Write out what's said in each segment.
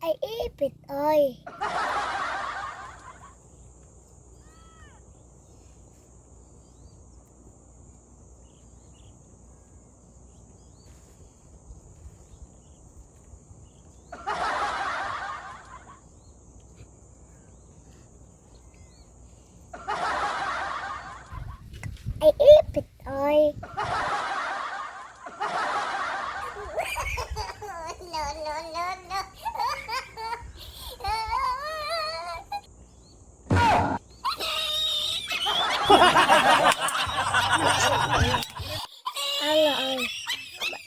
Ay ipit ay. Ay ipit ay. No, no, no, no. Ala ay.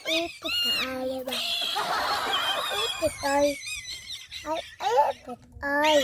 Ipit ka ay ba? Ipit ay. Ay ipit ay.